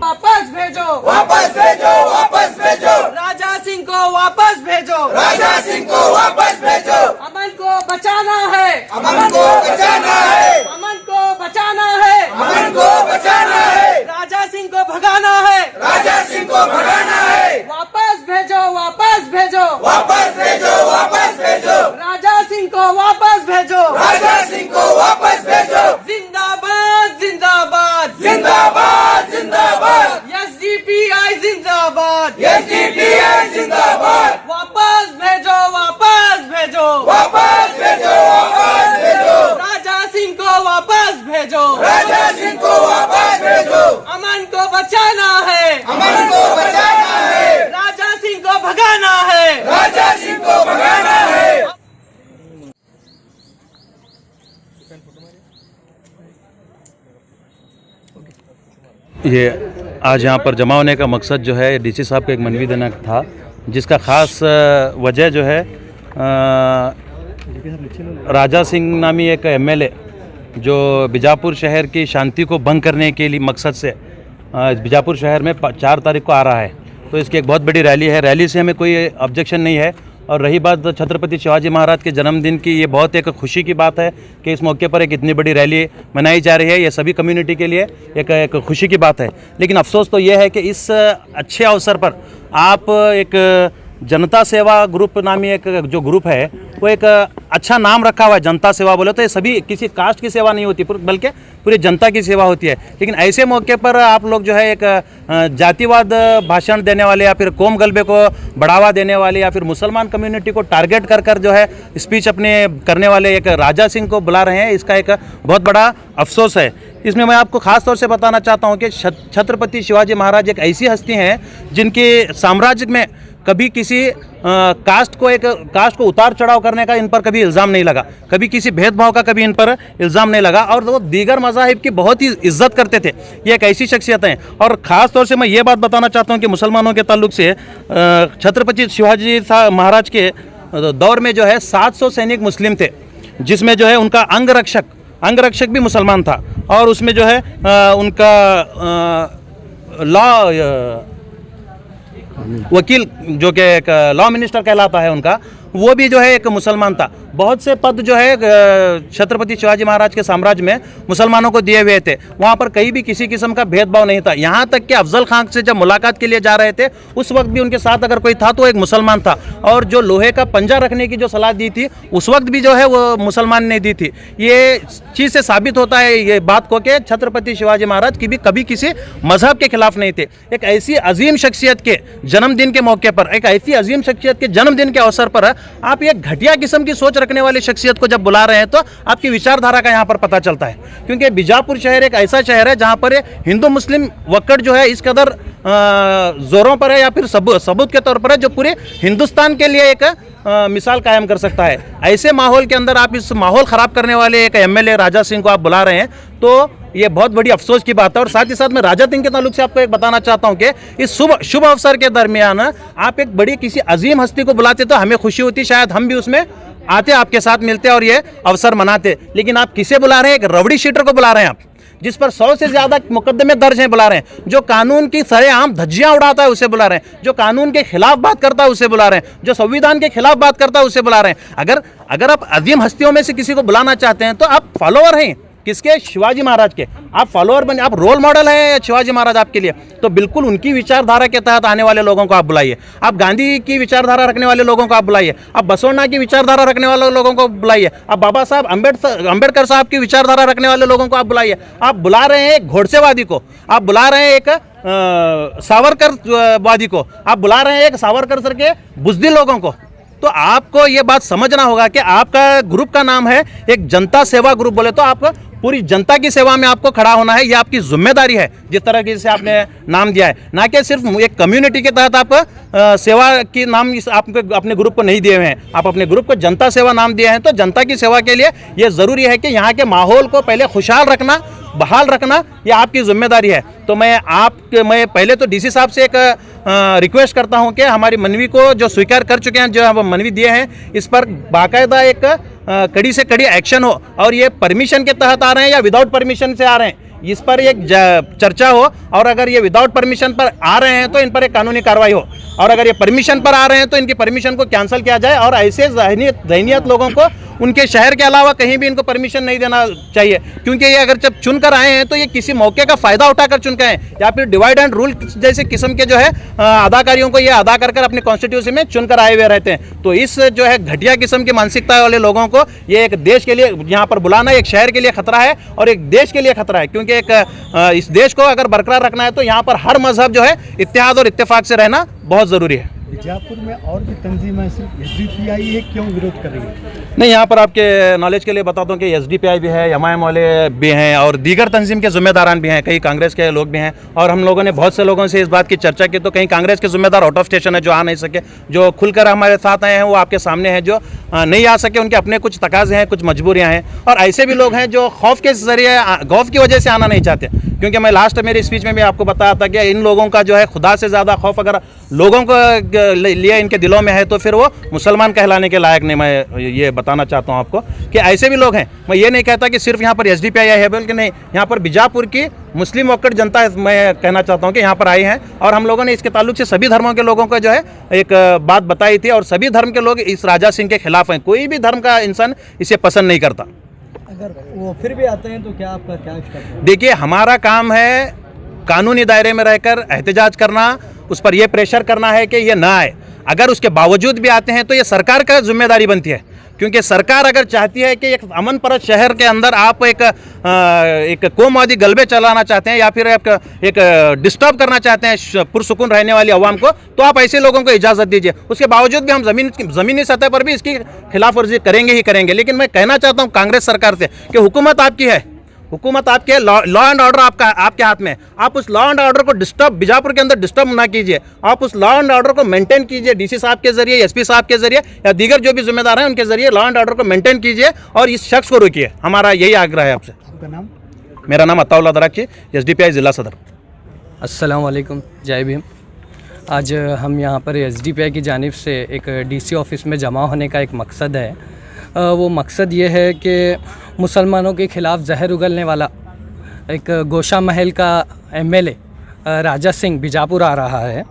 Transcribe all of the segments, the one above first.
वापस भेजो, वापस भेजो, वापस भेजो, राजा सिंह को वापस भेजो, राजा सिंह को वापस भेजो। अमन को बचाना है, अमन को बचाना है, अमन को बचाना है, अमन को बचाना है, राजा सिंह को भगाना है, राजा सिंह को भगाना है। वापस भेजो, वापस भेजो, वापस भेजो, वापस भेजो, राजा सिंह को वापस भेजो, राजा सिंह को वापस भेजो। जिंदाबाद जिंदाबाद जिंदाबाद, जिंदाबाद, एसडीपीआई जिंदाबाद, एसडीपीआई जिंदाबाद। वापस भेजो, वापस भेजो, वापस भेजो, वापस भेजो, राजा सिंह को वापस भेजो, राजा सिंह को वापस भेजो। अमन को बचाना है, अमन को बचाना है, राजा सिंह को भगाना है, राजा सिंह को भगाना है। ये आज यहाँ पर जमा होने का मकसद जो है डीसी साहब को एक मनवी देना था, जिसका ख़ास वजह जो है राजा सिंह नामी एक एमएलए जो बीजापुर शहर की शांति को भंग करने के लिए मकसद से बीजापुर शहर में 4 तारीख को आ रहा है। तो इसकी एक बहुत बड़ी रैली है। रैली से हमें कोई ऑब्जेक्शन नहीं है। और रही बात छत्रपति शिवाजी महाराज के जन्मदिन की, ये बहुत एक खुशी की बात है कि इस मौके पर एक इतनी बड़ी रैली मनाई जा रही है। ये सभी कम्युनिटी के लिए एक खुशी की बात है। लेकिन अफसोस तो ये है कि इस अच्छे अवसर पर आप एक जनता सेवा ग्रुप नामी एक जो ग्रुप है वो एक अच्छा नाम रखा हुआ है। जनता सेवा बोले तो ये सभी किसी कास्ट की सेवा नहीं होती, बल्कि पूरी जनता की सेवा होती है। लेकिन ऐसे मौके पर आप लोग जो है एक जातिवाद भाषण देने वाले या फिर कौम गलबे को बढ़ावा देने वाले या फिर मुसलमान कम्युनिटी को टारगेट कर जो है स्पीच अपने करने वाले एक राजा सिंह को बुला रहे हैं, इसका एक बहुत बड़ा अफसोस है। इसमें मैं आपको खास तौर से बताना चाहता हूँ कि छत्रपति शिवाजी महाराज एक ऐसी हस्ती हैं जिनके साम्राज्य में कभी किसी कास्ट को उतार चढ़ाव करने का इन पर कभी इल्ज़ाम नहीं लगा, कभी किसी भेदभाव का कभी इन पर इल्ज़ाम नहीं लगा। और वो दीगर मज़ाहिब की बहुत ही इज्जत करते थे। ये एक ऐसी शख्सियत हैं। और ख़ास तौर से मैं ये बात बताना चाहता हूँ कि मुसलमानों के ताल्लुक से छत्रपति शिवाजी महाराज के दौर में जो है 700 सैनिक मुस्लिम थे, जिसमें जो है उनका अंगरक्षक भी मुसलमान था। और उसमें जो है उनका वकील जो कि एक लॉ मिनिस्टर कहलाता है उनका, वो भी जो है एक मुसलमान था। बहुत से पद जो है छत्रपति शिवाजी महाराज के साम्राज्य में मुसलमानों को दिए हुए थे। वहाँ पर कहीं भी किसी किस्म का भेदभाव नहीं था। यहाँ तक कि अफजल खान से जब मुलाकात के लिए जा रहे थे उस वक्त भी उनके साथ अगर कोई था तो एक मुसलमान था। और जो लोहे का पंजा रखने की जो सलाह दी थी उस वक्त भी जो है वो मुसलमान ने दी थी। ये चीज़ से साबित होता है ये बात को कि छत्रपति शिवाजी महाराज की भी कभी किसी मजहब के खिलाफ नहीं थे। एक ऐसी अजीम शख्सियत के जन्मदिन के मौके पर, एक ऐसी अजीम शख्सियत के जन्मदिन के अवसर पर आप ये घटिया किस्म की सोच रखने वाली शख्सियत को जब बुला रहे हैं तो आपकी विचारधारा का यहाँ पर पता चलता है। क्योंकि बीजापुर शहर एक ऐसा शहर है जहाँ पर हिंदू मुस्लिम वक्कड़ जो है इस कदर जोरों पर है या फिर सबूत के तौर पर है जो पूरे हिंदुस्तान के लिए एक मिसाल कायम कर सकता है। ऐसे माहौल के अंदर आप इस माहौल ख़राब करने वाले एक एमएलए राजा सिंह को आप बुला रहे हैं तो ये बहुत बड़ी अफसोस की बात है। और साथ ही साथ मैं राजा सिंह के ताल्लुक से आपको एक बताना चाहता हूँ कि इस शुभ अवसर के दरमियान आप एक बड़ी किसी अजीम हस्ती को बुलाते तो हमें खुशी होती, शायद हम भी उसमें आते, आपके साथ मिलते और ये अवसर मनाते। लेकिन आप किसे बुला रहे हैं? एक रबड़ी शीटर को बुला रहे हैं आप, जिस पर 100 से ज़्यादा मुकदमे दर्ज हैं, बुला रहे हैं। जो कानून की सरेआम धज्जियां उड़ाता है उसे बुला रहे हैं। जो कानून के खिलाफ बात करता है उसे बुला रहे हैं। जो संविधान के खिलाफ बात करता है उसे बुला रहे हैं। अगर आप अजीम हस्तियों में से किसी को बुलाना चाहते हैं तो आप फॉलोअर हैं किसके? शिवाजी महाराज के। आप फॉलोअर बने, आप रोल मॉडल हैं शिवाजी महाराज आपके लिए, तो बिल्कुल उनकी विचारधारा के तहत आने वाले लोगों को आप बुलाइए। आप गांधी की विचारधारा रखने वाले लोगों को आप बुलाइए। आप बसवण्णा की विचारधारा रखने वाले लोगों को बुलाइए। आप बाबा साहब अम्बेडकर साहब की विचारधारा रखने वाले लोगों को आप बुलाइए। आप बुला रहे हैं एक घोड़सेवादी को, आप बुला रहे हैं एक सावरकरवादी को, आप बुला रहे हैं एक सावरकर सर के बुज़दिल लोगों को। तो आपको ये बात समझना होगा कि आपका ग्रुप का नाम है एक जनता सेवा ग्रुप। बोले तो आप पूरी जनता की सेवा में आपको खड़ा होना है, ये आपकी जिम्मेदारी है जिस तरह से आपने नाम दिया है। ना कि सिर्फ एक कम्युनिटी के तहत आप सेवा की नाम आप अपने ग्रुप को नहीं दिए हुए हैं, आप अपने ग्रुप को जनता सेवा नाम दिए हैं। तो जनता की सेवा के लिए ये ज़रूरी है कि यहाँ के माहौल को पहले खुशहाल रखना, बहाल रखना, ये आपकी जिम्मेदारी है। तो मैं पहले तो डीसी साहब से एक रिक्वेस्ट करता हूं कि हमारी मनवी को जो स्वीकार कर चुके हैं, जो हम मनवी दिए हैं, इस पर बाकायदा एक कड़ी से कड़ी एक्शन हो। और ये परमिशन के तहत आ रहे हैं या विदाउट परमिशन से आ रहे हैं, इस पर एक चर्चा हो, और अगर ये विदाउट परमिशन पर आ रहे हैं तो इन पर एक कानूनी कार्रवाई हो, और अगर ये परमिशन पर आ रहे हैं तो इनकी परमिशन को कैंसिल किया जाए, और ऐसे ज़हनियत लोगों को उनके शहर के अलावा कहीं भी इनको परमिशन नहीं देना चाहिए। क्योंकि ये अगर जब चुनकर आए हैं तो ये किसी मौके का फ़ायदा उठाकर चुन के आए, या फिर डिवाइड एंड रूल जैसे किस्म के जो है अदाकारियों को ये अदा कर अपने कॉन्स्टिट्यूंसी में चुनकर आए हुए रहते हैं। तो इस जो है घटिया किस्म की मानसिकता वाले लोगों को ये एक देश के लिए यहाँ पर बुलाना एक शहर के लिए खतरा है और एक देश के लिए खतरा है। क्योंकि एक इस देश को अगर बरकरार रखना है तो यहाँ पर हर मजहब जो है इत्तेहाद और इत्तेफाक से रहना बहुत ज़रूरी है। बीजापुर में और भी तंजीमें सिर्फ एसडीपीआई है, क्यों विरोध कर रही है? नहीं, यहाँ पर आपके नॉलेज के लिए बता दूं कि एसडीपीआई भी है, एमआईएम वाले भी हैं और दीगर तंजीम के जिम्मेदारान भी हैं, कई कांग्रेस के लोग भी हैं। और हम लोगों ने बहुत से लोगों से इस बात की चर्चा की, तो कहीं कांग्रेस के जिम्मेदार आउट ऑफ स्टेशन है जो आ नहीं सके, जो खुलकर हमारे साथ आए हैं वो आपके सामने हैं, जो नहीं आ सके उनके अपने कुछ तकाजे हैं, कुछ मजबूरियाँ हैं। और ऐसे भी लोग हैं जो खौफ के जरिए, खौफ की वजह से आना नहीं चाहते। क्योंकि मैं लास्ट मेरी स्पीच में भी आपको बताया था कि इन लोगों का जो है खुदा से ज़्यादा खौफ अगर लोगों को लिए इनके दिलों में है तो फिर वो मुसलमान कहलाने के लायक नहीं। मैं ये बताना चाहता हूँ आपको कि ऐसे भी लोग हैं। मैं ये नहीं कहता कि सिर्फ यहाँ पर एसडीपीआई है, बल्कि नहीं, यहाँ पर बीजापुर की मुस्लिम वक्कड़ जनता मैं कहना चाहता हूँ कि यहाँ पर आई हैं। और हम लोगों ने इसके ताल्लुक से सभी धर्मों के लोगों को जो है एक बात बताई थी, और सभी धर्म के लोग इस राजा सिंह के खिलाफ हैं। कोई भी धर्म का इंसान इसे पसंद नहीं करता। अगर वो फिर भी आते हैं तो क्या आपका क्या स्टेप है? देखिए, हमारा काम है कानूनी दायरे में रहकर एहतजाज करना, उस पर यह प्रेशर करना है कि ये ना आए। अगर उसके बावजूद भी आते हैं तो ये सरकार का जिम्मेदारी बनती है। क्योंकि सरकार अगर चाहती है कि एक अमन परत शहर के अंदर आप एक कोमवादी गलबे चलाना चाहते हैं, या फिर एक डिस्टर्ब करना चाहते हैं पुरसुकून रहने वाली अवाम को, तो आप ऐसे लोगों को इजाज़त दीजिए। उसके बावजूद भी हम ज़मीनी सतह पर भी इसकी खिलाफ वर्जी करेंगे ही करेंगे। लेकिन मैं कहना चाहता हूँ कांग्रेस सरकार से कि हुकूमत आपकी है, हुकूमत आपके है, लॉ एंड ऑर्डर आपके हाथ में। आप उस लॉ एंड ऑर्डर को डिस्टर्ब, बीजापुर के अंदर डिस्टर्ब ना कीजिए। आप उस लॉ एंड ऑर्डर को मेंटेन कीजिए, डीसी साहब के जरिए, एसपी साहब के जरिए, या दीगर जो भी जिम्मेदार हैं उनके जरिए लॉ एंड ऑर्डर को मेंटेन कीजिए और इस शख्स को रोकिए। हमारा यही आग्रह है आपसे। आपका नाम? मेरा नाम अताउल्ला दराकी, एसडीपीआई जिला सदर। अस्सलाम वालेकुम, जय भीम। आज हम यहाँ पर एसडीपीआई की जानिब से एक डीसी ऑफिस में जमा होने का एक मकसद है। वो मकसद ये है कि मुसलमानों के ख़िलाफ़ जहर उगलने वाला एक गोशा महल का एमएलए राजा सिंह बीजापुर आ रहा है।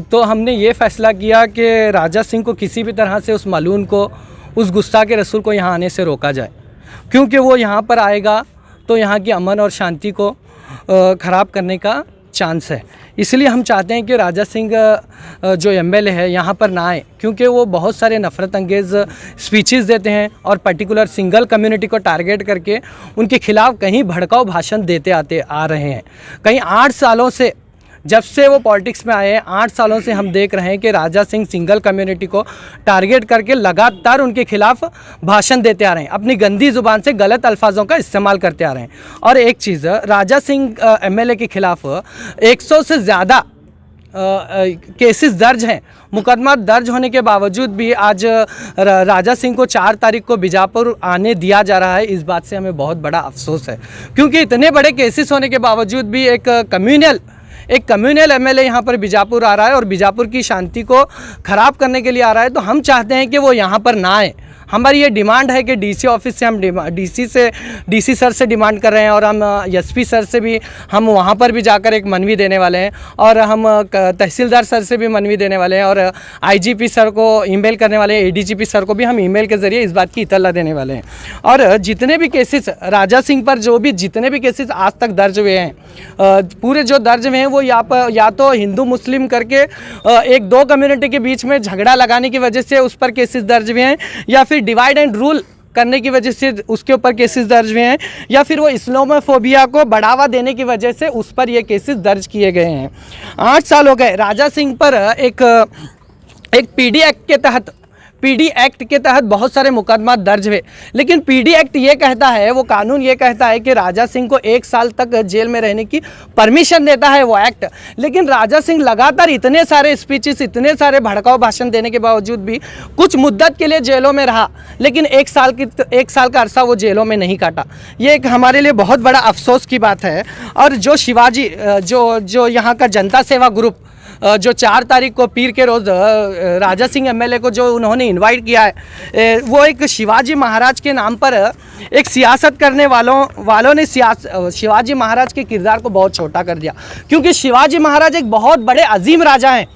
तो हमने ये फ़ैसला किया कि राजा सिंह को किसी भी तरह से, उस मालून को, उस गुस्ताख रसूल को यहाँ आने से रोका जाए। क्योंकि वो यहाँ पर आएगा तो यहाँ की अमन और शांति को ख़राब करने का चांस है। इसलिए हम चाहते हैं कि राजा सिंह जो एमएलए है यहाँ पर ना आए, क्योंकि वो बहुत सारे नफ़रत अंगेज़ स्पीचेस देते हैं और पर्टिकुलर सिंगल कम्युनिटी को टारगेट करके उनके खिलाफ़ कहीं भड़काऊ भाषण देते आ रहे हैं। कहीं 8 सालों से, जब से वो पॉलिटिक्स में आए हैं, 8 सालों से हम देख रहे हैं कि राजा सिंह सिंगल कम्युनिटी को टारगेट करके लगातार उनके खिलाफ भाषण देते आ रहे हैं, अपनी गंदी ज़ुबान से गलत अल्फाजों का इस्तेमाल करते आ रहे हैं। और एक चीज़, राजा सिंह एमएलए के खिलाफ 100 से ज़्यादा केसेस दर्ज हैं। मुकदमा दर्ज होने के बावजूद भी आज राजा सिंह को 4 तारीख को बीजापुर आने दिया जा रहा है। इस बात से हमें बहुत बड़ा अफसोस है, क्योंकि इतने बड़े केसेस होने के बावजूद भी एक कम्युनल एमएलए यहाँ पर बीजापुर आ रहा है और बीजापुर की शांति को ख़राब करने के लिए आ रहा है। तो हम चाहते हैं कि वो यहाँ पर ना आए। हमारी ये डिमांड है कि डीसी ऑफिस से हम डीसी सर से डिमांड कर रहे हैं, और हम एसपी सर से भी हम वहाँ पर भी जाकर एक मनवी देने वाले हैं, और हम तहसीलदार सर से भी मनवी देने वाले हैं, और आईजीपी सर को ईमेल करने वाले हैं, एडीजीपी सर को भी हम ईमेल के ज़रिए इस बात की इत्तला देने वाले हैं। और जितने भी केसेस राजा सिंह पर जितने भी केसेस आज तक दर्ज हुए हैं, पूरे जो दर्ज हुए हैं वो या तो हिंदू मुस्लिम करके 1-2 कम्युनिटी के बीच में झगड़ा लगाने की वजह से उस पर केसेस दर्ज हुए हैं, या फिर डिवाइड एंड रूल करने की वजह से उसके ऊपर केसेस दर्ज हुए हैं, या फिर वो इस्लामोफोबिया को बढ़ावा देने की वजह से उस पर ये केसेस दर्ज किए गए हैं। 8 साल हो गए राजा सिंह पर एक पीडी एक्ट के तहत बहुत सारे मुकदमा दर्ज हुए, लेकिन पीडी एक्ट ये कहता है, वो कानून ये कहता है कि राजा सिंह को 1 साल तक जेल में रहने की परमिशन देता है वो एक्ट। लेकिन राजा सिंह लगातार इतने सारे स्पीचेस, इतने सारे भड़काऊ भाषण देने के बावजूद भी कुछ मुद्दत के लिए जेलों में रहा, लेकिन 1 साल का अरसा वो जेलों में नहीं काटा। ये एक हमारे लिए बहुत बड़ा अफसोस की बात है। और जो शिवाजी जो यहाँ का जनता सेवा ग्रुप जो 4 तारीख को पीर के रोज़ राजा सिंह एमएलए को जो उन्होंने इनवाइट किया है, वो एक शिवाजी महाराज के नाम पर एक सियासत करने वालों ने शिवाजी महाराज के किरदार को बहुत छोटा कर दिया, क्योंकि शिवाजी महाराज एक बहुत बड़े अजीम राजा हैं,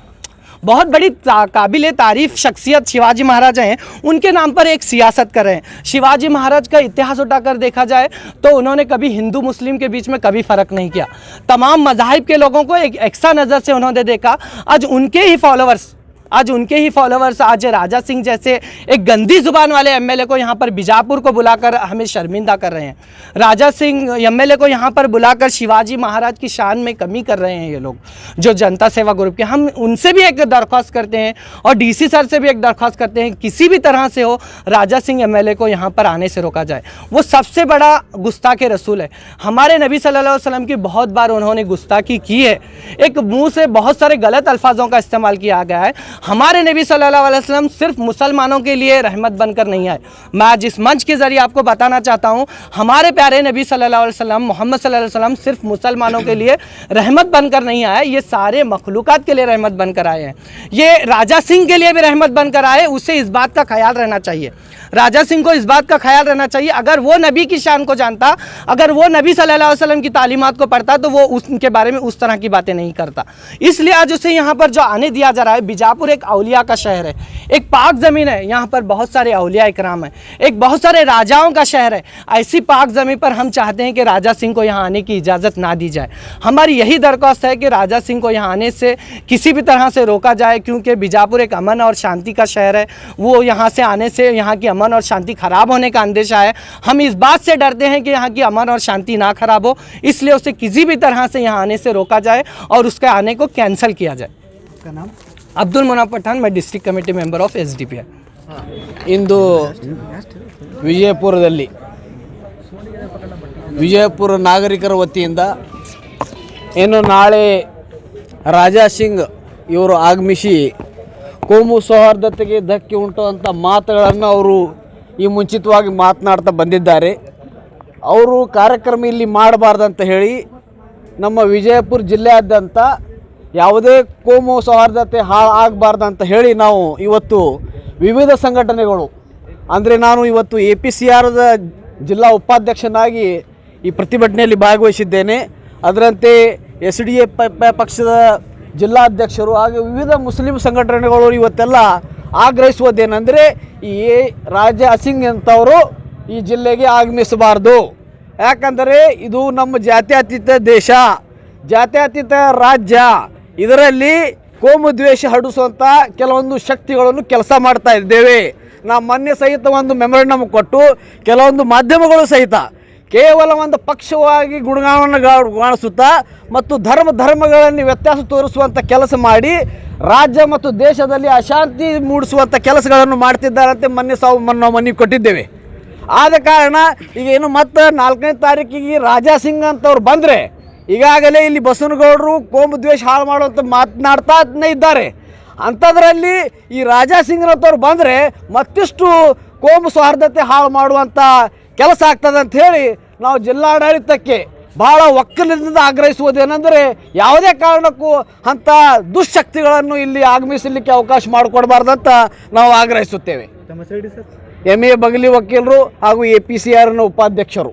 बहुत बड़ी काबिल तारीफ शख्सियत शिवाजी महाराज हैं। उनके नाम पर एक सियासत कर रहे हैं। शिवाजी महाराज का इतिहास उठाकर देखा जाए तो उन्होंने कभी हिंदू मुस्लिम के बीच में कभी फ़र्क नहीं किया, तमाम मज़ाहिब के लोगों को एक एकसा नज़र से उन्होंने देखा। आज उनके ही फॉलोवर्स आज राजा सिंह जैसे एक गंदी ज़ुबान वाले एमएलए को यहाँ पर बीजापुर को बुलाकर हमें शर्मिंदा कर रहे हैं। राजा सिंह एमएलए को यहाँ पर बुलाकर शिवाजी महाराज की शान में कमी कर रहे हैं ये लोग, जो जनता सेवा ग्रुप के। हम उनसे भी एक दरख्वास्त करते हैं और डीसी सर से भी एक दरख्वास्त करते हैं, किसी भी तरह से हो राजा सिंह एमएलए को यहाँ पर आने से रोका जाए। वो सबसे बड़ा गुस्ताखे रसूल है। हमारे नबी सल्लल्लाहु अलैहि वसल्लम की बहुत बार उन्होंने गुस्ताखी की है, एक मुँह से बहुत सारे गलत अल्फाजों का इस्तेमाल किया गया है। हमारे नबी सल्लल्लाहु अलैहि वसल्लम सिर्फ मुसलमानों के लिए रहमत बनकर नहीं आए। मैं आज इस मंच के ज़रिए आपको बताना चाहता हूँ, हमारे प्यारे नबी सल्लल्लाहु अलैहि वसल्लम मोहम्मद सल्लल्लाहु अलैहि वसल्लम सिर्फ मुसलमानों के लिए रहमत बनकर नहीं आए, ये सारे मखलूक़ात के लिए रहमत बनकर आए हैं। ये राजा सिंह के लिए भी रहमत बनकर आए। उसे इस बात का ख्याल रहना चाहिए, राजा सिंह को इस बात का ख्याल रहना चाहिए। अगर वो नबी की शान को जानता, अगर वो नबी सल्लल्लाहु अलैहि वसल्लम की तालीमात को पढ़ता, तो वो उनके बारे में उस तरह की बातें नहीं करता। इसलिए आज उसे यहाँ पर जो आने दिया जा रहा है, बीजापुर एक औलिया का शहर है, एक पाक ज़मीन है, यहाँ पर बहुत सारे औलिया इकराम हैं, एक बहुत सारे राजाओं का शहर है। ऐसी पाक ज़मीन पर हम चाहते हैं कि राजा सिंह को यहाँ आने की इजाज़त ना दी जाए। हमारी यही दरख्वास्त है कि राजा सिंह को यहाँ आने से किसी भी तरह से रोका जाए, क्योंकि बीजापुर एक अमन और शांति का शहर है। वो यहाँ से आने से यहाँ की अमन और शांति ख़राब होने का अंदेशा है। हम इस बात से डरते हैं कि यहाँ की अमन और शांति ना ख़राब हो, इसलिए उसे किसी भी तरह से यहाँ आने से रोका जाए और उसके आने को कैंसिल किया जाए। आपका नाम? अब्दुल मुनाफ पठान, मैं district committee member of SDPI। ಇಂದು ವಿಜಯಪುರ ನಾಗರಿಕರ ವತಿಯಿಂದ ಏನು ನಾಳೆ ರಾಜಾ ಸಿಂಗ್ ಇವರು ಆಗಮಿಸಿ ಕೋಮು ಸೌಹಾರ್ದತೆಗೆ ಧಕ್ಕೆ ಉಂಟುವಂಥ ಮಾತುಗಳನ್ನು ಅವರು ಈ ಮುಂಚಿತವಾಗಿ ಮಾತನಾಡ್ತಾ ಬಂದಿದ್ದಾರೆ. ಅವರು ಕಾರ್ಯಕ್ರಮ ಇಲ್ಲಿ ಮಾಡಬಾರ್ದಂತ ಹೇಳಿ ನಮ್ಮ ವಿಜಯಪುರ ಜಿಲ್ಲೆಯಾದ್ಯಂತ ಯಾವುದೇ ಕೋಮು ಸೌಹಾರ್ದತೆ ಹಾಳು ಆಗಬಾರ್ದಂತ ಹೇಳಿ ನಾವು ಇವತ್ತು ವಿವಿಧ ಸಂಘಟನೆಗಳು, ಅಂದರೆ ನಾನು ಇವತ್ತು APCRದ ಜಿಲ್ಲಾ ಉಪಾಧ್ಯಕ್ಷನಾಗಿ ಈ ಪ್ರತಿಭಟನೆಯಲ್ಲಿ ಭಾಗವಹಿಸಿದ್ದೇನೆ. ಅದರಂತೆ SDA ಪಕ್ಷದ ಜಿಲ್ಲಾಧ್ಯಕ್ಷರು ಹಾಗೆ ವಿವಿಧ ಮುಸ್ಲಿಂ ಸಂಘಟನೆಗಳು ಇವತ್ತೆಲ್ಲ ಆಗ್ರಹಿಸುವುದೇನೆಂದರೆ ಈ ರಾಜಾ ಸಿಂಗ್ ಅಂತವರು ಈ ಜಿಲ್ಲೆಗೆ ಆಗಮಿಸಬಾರ್ದು. ಯಾಕಂದರೆ ಇದು ನಮ್ಮ ಜಾತ್ಯತೀತ ದೇಶ, ಜಾತ್ಯತೀತ ರಾಜ್ಯ. ಇದರಲ್ಲಿ ಕೋಮು ದ್ವೇಷ ಹರಡಿಸುವಂಥ ಕೆಲವೊಂದು ಶಕ್ತಿಗಳನ್ನು ಕೆಲಸ ಮಾಡ್ತಾ ಇದ್ದೇವೆ. ನಾವು ಮೊನ್ನೆ ಸಹಿತ ಒಂದು ಮೆಮೊರಂಡಮ್ ಕೊಟ್ಟು ಕೆಲವೊಂದು ಮಾಧ್ಯಮಗಳು ಸಹಿತ ಕೇವಲ ಒಂದು ಪಕ್ಷವಾಗಿ ಗುಣಗಾನವನ್ನು ಕಾಣಿಸುತ್ತಾ ಮತ್ತು ಧರ್ಮಗಳನ್ನು ವ್ಯತ್ಯಾಸ ತೋರಿಸುವಂಥ ಕೆಲಸ ಮಾಡಿ ರಾಜ್ಯ ಮತ್ತು ದೇಶದಲ್ಲಿ ಅಶಾಂತಿ ಮೂಡಿಸುವಂಥ ಕೆಲಸಗಳನ್ನು ಮಾಡ್ತಿದ್ದಾರಂತೆ ನಾವು ಮನವಿ ಕೊಟ್ಟಿದ್ದೇವೆ. ಆದ ಕಾರಣ ಈಗ ಏನು ಮತ್ತೆ 4ನೇ ತಾರೀಕಿಗೆ ರಾಜಾ ಸಿಂಗ್ ಅಂತವ್ರು ಬಂದರೆ ಈಗಾಗಲೇ ಇಲ್ಲಿ ಬಸವನಗೌಡರು ಕೋಮು ದ್ವೇಷ ಹಾಳು ಮಾಡುವಂಥ ಮಾತನಾಡ್ತಾನೇ ಇದ್ದಾರೆ. ಅಂಥದ್ರಲ್ಲಿ ಈ ರಾಜಾ ಸಿಂಗ್ನಂತವ್ರು ಬಂದರೆ ಮತ್ತಿಷ್ಟು ಕೋಮು ಸೌಹಾರ್ದತೆ ಹಾಳು ಮಾಡುವಂಥ ಕೆಲಸ ಆಗ್ತದೆ ಅಂತ ಹೇಳಿ ನಾವು ಜಿಲ್ಲಾಡಳಿತಕ್ಕೆ ಭಾಳ ಒಕ್ಕಲಿನಿಂದ ಆಗ್ರಹಿಸುವುದೇನೆಂದರೆ ಯಾವುದೇ ಕಾರಣಕ್ಕೂ ಅಂಥ ದುಶ್ಶಕ್ತಿಗಳನ್ನು ಇಲ್ಲಿ ಆಗಮಿಸಲಿಕ್ಕೆ ಅವಕಾಶ ಮಾಡಿಕೊಡಬಾರ್ದಂತ ನಾವು ಆಗ್ರಹಿಸುತ್ತೇವೆ. ತಮ್ಮ ಸೈಡ್ ಸರ್? MA ಬಗಲಿ ವಕೀಲರು ಹಾಗೂ APCRನ ಉಪಾಧ್ಯಕ್ಷರು.